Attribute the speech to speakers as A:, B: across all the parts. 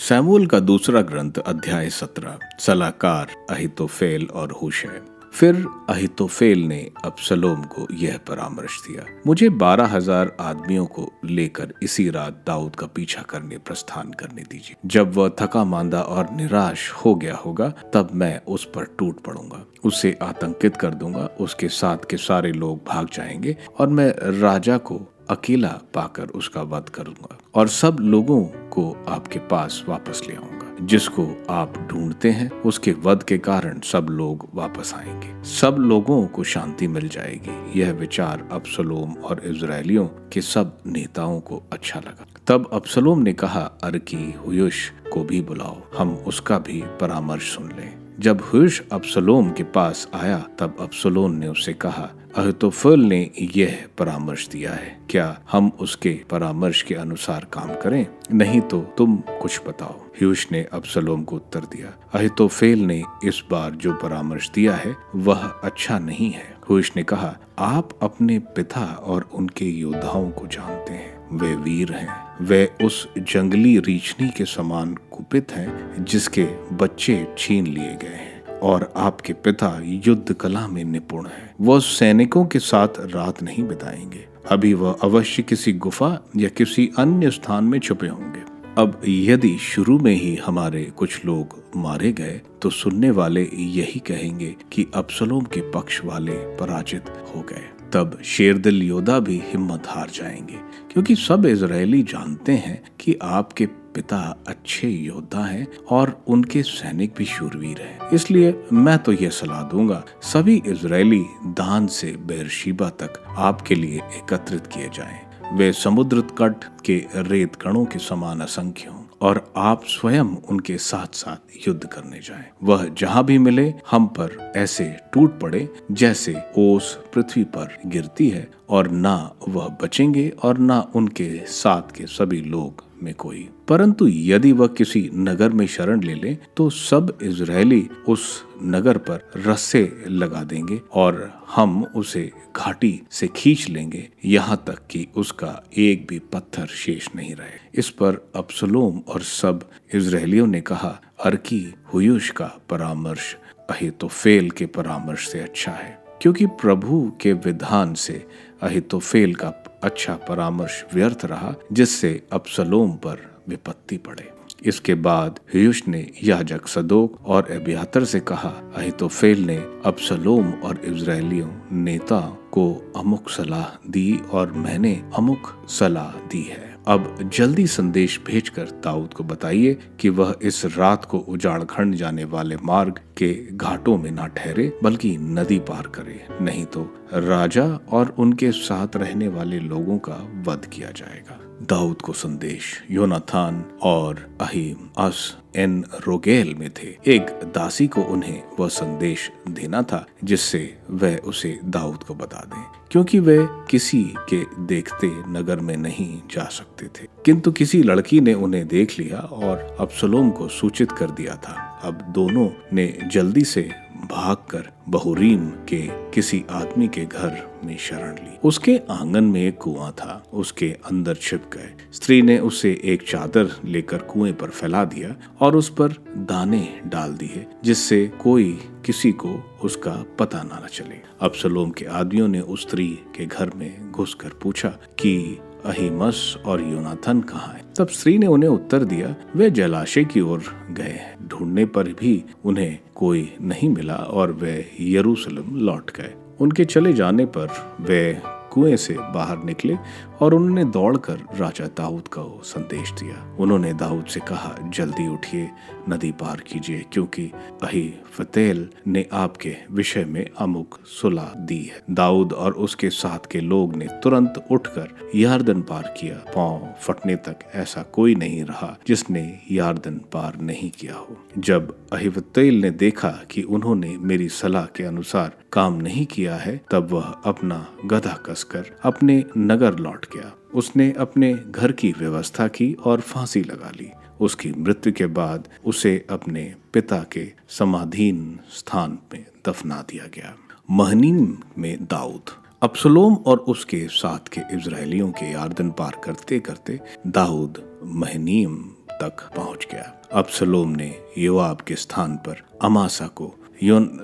A: शमूएल का दूसरा ग्रंथ अध्याय 17। सलाहकार अहीतोफेल और हूशै। फिर अहीतोफेल ने अबसलोम को यह परामर्श दिया, मुझे 12,000 आदमियों को लेकर इसी रात दाऊद का पीछा करने प्रस्थान करने दीजिए। जब वह थका मांदा और निराश हो गया होगा तब मैं उस पर टूट पड़ूंगा, उसे आतंकित कर दूंगा। उसके साथ के सारे लोग भाग जाएंगे और मैं राजा को अकेला पाकर उसका वध करूंगा और सब लोगों को आपके पास वापस ले आऊंगा। जिसको आप ढूंढते हैं उसके वध के कारण सब लोग वापस आएंगे, सब लोगों को शांति मिल जाएगी। यह विचार अबसलोम और इजरायलियों के सब नेताओं को अच्छा लगा। तब अबसलोम ने कहा, अर्की हुयुश को भी बुलाओ, हम उसका भी परामर्श सुन लें। जब हुयुश अबसलोम के पास आया तब अबसलोम ने उससे कहा, अहीतोफेल ने यह परामर्श दिया है, क्या हम उसके परामर्श के अनुसार काम करें? नहीं तो तुम कुछ बताओ। हुयुश ने अबसलोम को उत्तर दिया, अहीतोफेल ने इस बार जो परामर्श दिया है वह अच्छा नहीं है। हुयुश ने कहा, आप अपने पिता और उनके योद्धाओं को जानते हैं, वे वीर हैं, वे उस जंगली रीछनी के समान कुपित हैं जिसके बच्चे छीन लिए गए हैं, और आपके पिता युद्ध कला में निपुण हैं। वह सैनिकों के साथ रात नहीं बिताएंगे, अभी वह अवश्य किसी गुफा या किसी अन्य स्थान में छुपे होंगे। अब यदि शुरू में ही हमारे कुछ लोग मारे गए तो सुनने वाले यही कहेंगे कि अबसलोम के पक्ष वाले पराजित हो गए। तब शेरदिल योद्धा भी हिम्मत हार जाएंगे, क्योंकि सब इजरायली जानते हैं कि आपके पिता अच्छे योद्धा हैं और उनके सैनिक भी शूरवीर हैं। इसलिए मैं तो यह सलाह दूंगा, सभी इजरायली दान से बेरशीबा तक आपके लिए एकत्रित किए जाएं। वे समुद्र तट के रेत कणों के समान असंख्य हों और आप स्वयं उनके साथ साथ युद्ध करने जाएं। वह जहां भी मिले हम पर ऐसे टूट पड़े जैसे ओस पृथ्वी पर गिरती है, और ना वह बचेंगे और ना उनके साथ के सभी लोग में कोई। परंतु यदि वह किसी नगर में शरण ले ले तो सब इजरायली उस नगर पर रस्से लगा देंगे और हम उसे घाटी से खींच लेंगे, यहाँ तक कि उसका एक भी पत्थर शेष नहीं रहे। इस पर अबसलोम और सब इजरायलियों ने कहा, अर्की हुयुश का परामर्श अहीतोफेल के परामर्श से अच्छा है, क्योंकि प्रभु के विधान से अहीतोफेल का अच्छा परामर्श व्यर्थ रहा, जिससे अबसलोम पर विपत्ति पड़े। इसके बाद हुयुश ने याजक सदोक और अबियातर से कहा, अहीतोफेल ने अबसलोम और इजरायलियों नेता को अमुक सलाह दी और मैंने अमुक सलाह दी है। अब जल्दी संदेश भेजकर दाऊद को बताइए कि वह इस रात को उजाड़ खंड जाने वाले मार्ग के घाटों में ना ठहरे, बल्कि नदी पार करे, नहीं तो राजा और उनके साथ रहने वाले लोगों का वध किया जाएगा। दाऊद को संदेश। योनाथान और अहीमास एन रोगेल में थे। एक दासी को उन्हें वह संदेश देना था जिससे वह उसे दाऊद को बता दें, क्योंकि वे किसी के देखते नगर में नहीं जा सकते थे। किंतु किसी लड़की ने उन्हें देख लिया और अबसलोम को सूचित कर दिया था। अब दोनों ने जल्दी से भागकर बहुरीम के किसी आदमी के घर में शरण ली। उसके आंगन में एक कुआं था, उसके अंदर छिप गए। स्त्री ने उसे एक चादर लेकर कुएं पर फैला दिया और उस पर दाने डाल दिए, जिससे कोई किसी को उसका पता ना चले। अबसलोम के आदमियों ने उस स्त्री के घर में घुसकर पूछा कि अहीमस और योनाथन कहाँ हैं? तब स्त्री ने उन्हें उत्तर दिया, वे जलाशय की ओर गए हैं। ढूंढने पर भी उन्हें कोई नहीं मिला और वे यरूशलेम लौट गए। उनके चले जाने पर वे कुएं से बाहर निकले और उन्होंने दौड़कर राजा दाऊद का संदेश दिया। उन्होंने दाऊद से कहा, जल्दी उठिए, नदी पार कीजिए, क्योंकि अहीतोफेल ने आपके विषय में अमुक सलाह दी है। दाऊद और उसके साथ के लोग ने तुरंत उठकर यरदन पार किया। पांव फटने तक ऐसा कोई नहीं रहा जिसने यरदन पार नहीं किया हो। जब अहीतोफेल ने देखा कि उन्होंने मेरी सलाह के अनुसार काम नहीं किया है, तब वह अपना गधा कसकर अपने नगर लौट गया। उसने अपने घर की व्यवस्था की और फांसी लगा ली। उसकी मृत्यु के बाद उसे अपने पिता के समाधीन स्थान में दफना दिया गया। महनीम में दाऊद। अबसलोम और उसके साथ के इजरायलियों के यरदन पार करते करते दाऊद महनीम तक पहुंच गया। अब्सलोम ने योआब के स्थान पर अमासा को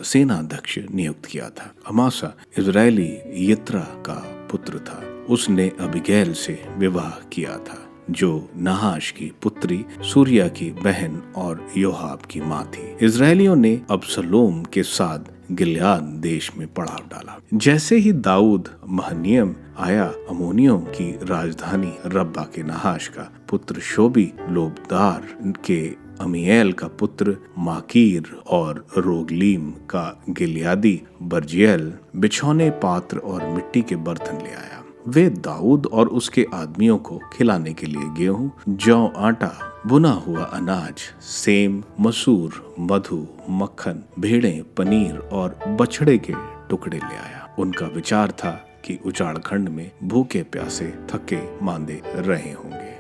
A: सेनाध्यक्ष नियुक्त किया था। अमासा इजरायली यित्रा का पुत्र था। उसने अबीगैल से विवाह किया था, जो नहाश की पुत्री सूर्या की बहन और योआब की माँ थी। इजरायलियों ने अब्सलोम के साथ गिलियाद देश में पड़ाव डाला। जैसे ही दाऊद महनईम आया, अमोनियों की राजधानी रब्बा के नहाश का पुत्र शोबी, लोबदार के अमीएल का पुत्र माकीर और रोगलीम का गिलियादी बर्जियल बिछौने, पात्र और मिट्टी के बर्तन ले आया। वे दाऊद और उसके आदमियों को खिलाने के लिए गेहूं, जौ, आटा, बुना हुआ अनाज, सेम, मसूर, मधु, मक्खन, भेड़ें, पनीर और बछड़े के टुकड़े ले आया। उनका विचार था कि उजाड़ खंड में भूखे प्यासे थके मांदे रहे होंगे।